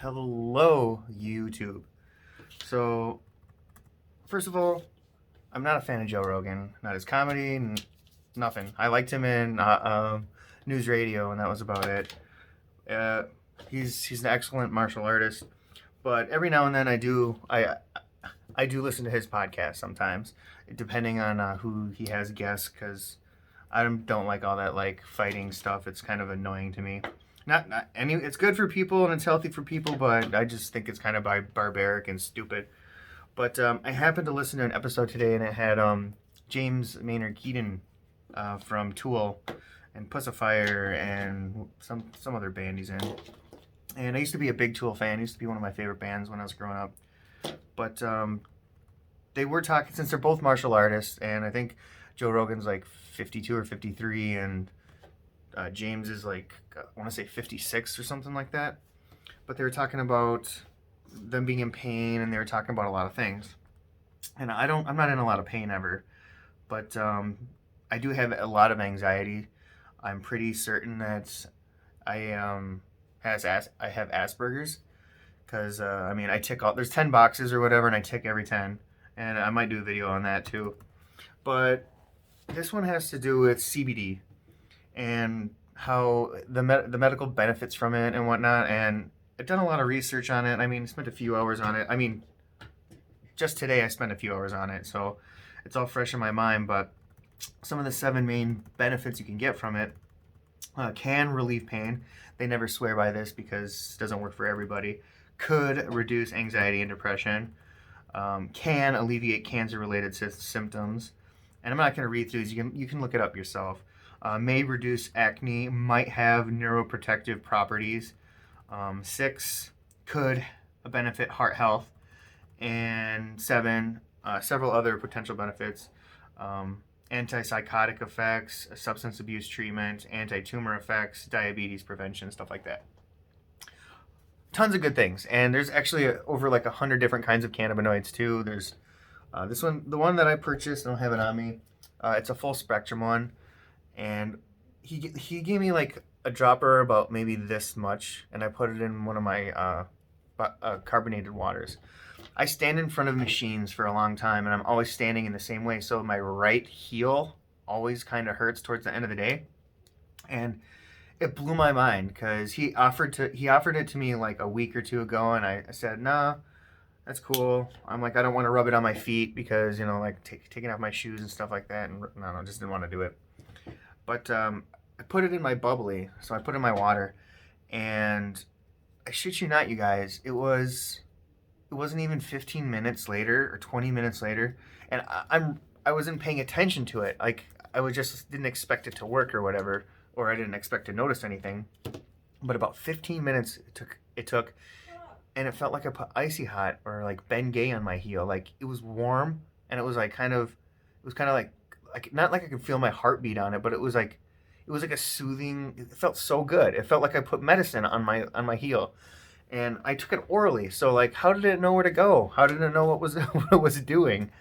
Hello, YouTube. So, first of all, I'm not a fan of Joe Rogan. Not his comedy, nothing. I liked him in news radio, and that was about it. Uh, he's an excellent martial artist, but every now and then I do listen to his podcast sometimes, depending on who he has guests, because I don't like all that like fighting stuff. It's kind of annoying to me. Not any. It's good for people and it's healthy for people, but I just think it's kind of barbaric and stupid. But I happened to listen to an episode today, and it had James Maynard Keaton from Tool and Pussifier and some other band he's in. And I used to be a big Tool fan. It used to be one of my favorite bands when I was growing up. But they were talking, since they're both martial artists, and I think Joe Rogan's like 52 or 53, and James is like, I want to say 56 or something like that. But they were talking about them being in pain, and they were talking about a lot of things. And I'm not in a lot of pain ever, but I do have a lot of anxiety. I'm pretty certain that I have Asperger's, because I mean, I tick all, there's 10 boxes or whatever, and I tick every 10, and I might do a video on that too. But this one has to do with CBD and how the medical benefits from it and whatnot. And I've done a lot of research on it. I mean, spent a few hours on it. I mean, just today I spent a few hours on it, so it's all fresh in my mind. But some of the 7 main benefits you can get from it: can relieve pain. They never swear by this because it doesn't work for everybody. Could reduce anxiety and depression. Can alleviate cancer-related symptoms. And I'm not going to read through these. You can look it up yourself. May reduce acne. Might have neuroprotective properties. 6, could benefit heart health. And 7, several other potential benefits. Antipsychotic effects, substance abuse treatment, anti-tumor effects, diabetes prevention, stuff like that. Tons of good things. And there's actually over like 100 different kinds of cannabinoids too. There's this one, the one that I purchased, I don't have it on me. It's a full spectrum one. And he gave me like a dropper about maybe this much, and I put it in one of my carbonated waters. I stand in front of machines for a long time, and I'm always standing in the same way, so my right heel always kind of hurts towards the end of the day. And it blew my mind, because he offered it to me like a week or two ago, and I said, nah, that's cool. I'm like, I don't want to rub it on my feet because, you know, like taking off my shoes and stuff like that, and no, just didn't want to do it. But I put it in my bubbly, so I put it in my water, and I shit you not, you guys, it wasn't even 15 minutes later or 20 minutes later, and I wasn't paying attention to it. Like, didn't expect it to work or whatever, or I didn't expect to notice anything. But about 15 minutes it took, and it felt like I put icy hot or like Ben Gay on my heel. Like, it was warm, and it was like kind of like not like I could feel my heartbeat on it, but it was like a soothing. It felt so good. It felt like I put medicine on my heel. And I took it orally, so like, how did it know where to go? How did it know what it was doing?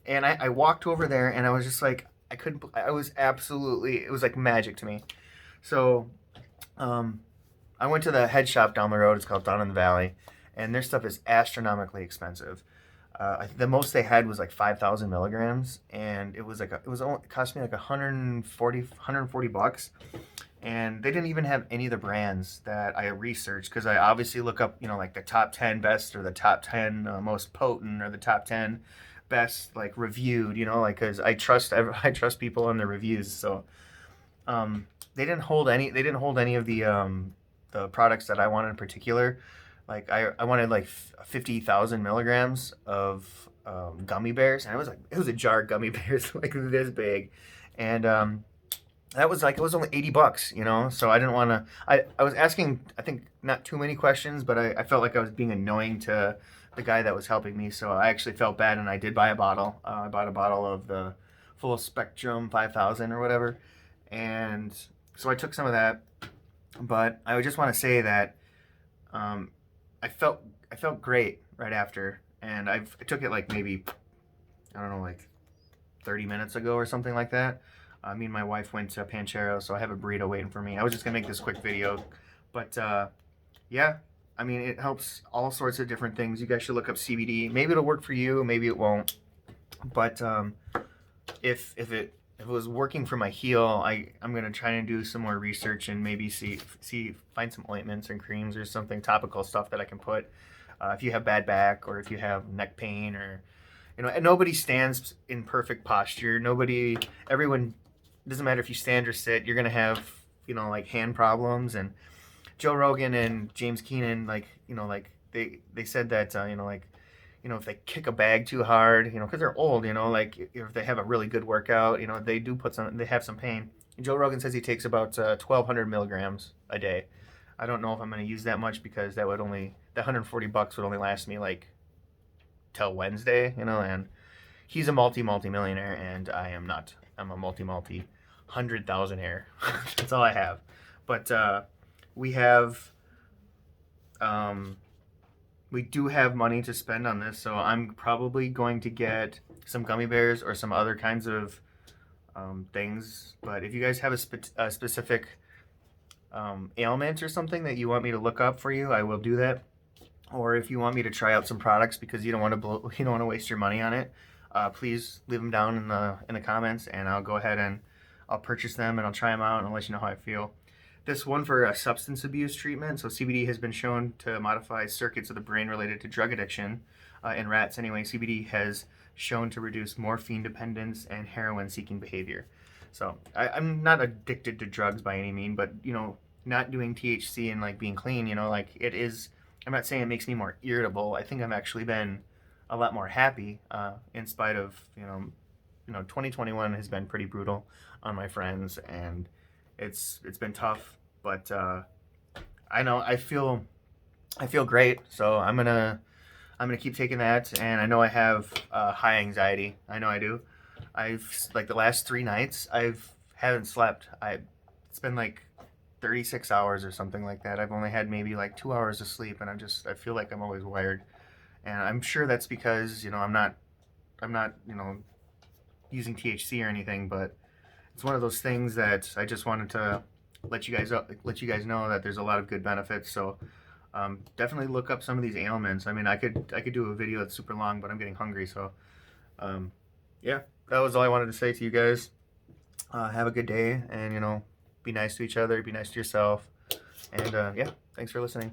And I walked over there, and I was just like, it was like magic to me. So I went to the head shop down the road. It's called Down in the Valley, and their stuff is astronomically expensive. The most they had was like 5,000 milligrams, and it cost me like $140. And they didn't even have any of the brands that I researched, because I obviously look up, you know, like the top 10 best, or the top 10 most potent, or the top 10 best like reviewed, you know, like, because I trust people on their reviews. So they didn't hold any of the products that I wanted in particular. Like, I wanted like 50,000 milligrams of gummy bears, and it was a jar of gummy bears like this big, and that was like, it was only $80, you know. So I didn't want to. I was asking, I think, not too many questions, but I felt like I was being annoying to the guy that was helping me. So I actually felt bad, and I did buy a bottle. I bought a bottle of the full spectrum 5,000 or whatever, and so I took some of that. But I would just want to say that I felt great right after, and I took it like maybe, I don't know, like 30 minutes ago or something like that. Me and my wife went to Panchero, so I have a burrito waiting for me. I was just gonna make this quick video, but yeah, I mean, it helps all sorts of different things. You guys should look up CBD. Maybe it'll work for you, maybe it won't. But if it was working for my heel, I'm gonna try and do some more research and maybe find some ointments and creams or something, topical stuff that I can put. If you have bad back or if you have neck pain, or and nobody stands in perfect posture. Everyone, doesn't matter if you stand or sit, you're gonna have like hand problems. And Joe Rogan and James Keenan, like they said that if they kick a bag too hard, because they're old, like if they have a really good workout, they have some pain. And Joe Rogan says he takes about 1,200 milligrams a day. I don't know if I'm going to use that much, because that $140 would only last me like till Wednesday, and he's a multi-millionaire, and I am not. I'm a multi 100,000-aire. That's all I have. But we have, we do have money to spend on this, so I'm probably going to get some gummy bears or some other kinds of things. But if you guys have a specific ailment or something that you want me to look up for you, I will do that. Or if you want me to try out some products because you don't want to waste your money on it, please leave them down in the comments, and I'll go ahead and I'll purchase them and I'll try them out and I'll let you know how I feel. This one for substance abuse treatment. So CBD has been shown to modify circuits of the brain related to drug addiction. In rats anyway, CBD has shown to reduce morphine dependence and heroin-seeking behavior. So I'm not addicted to drugs by any means, but not doing THC and like being clean, like it is. I'm not saying it makes me more irritable. I think I've actually been a lot more happy in spite of 2021 has been pretty brutal on my friends, and it's been tough. But I know I feel great, so I'm gonna keep taking that. And I know I have high anxiety. I know I do. I've like the last 3 nights haven't slept. It's been like 36 hours or something like that. I've only had maybe like 2 hours of sleep, and I feel like I'm always wired. And I'm sure that's because I'm not using THC or anything, but it's one of those things that I just wanted to let you guys know that there's a lot of good benefits. So definitely look up some of these ailments. I mean, I could do a video that's super long, but I'm getting hungry. So yeah, that was all I wanted to say to you guys. Have a good day, and be nice to each other, be nice to yourself, and yeah, thanks for listening.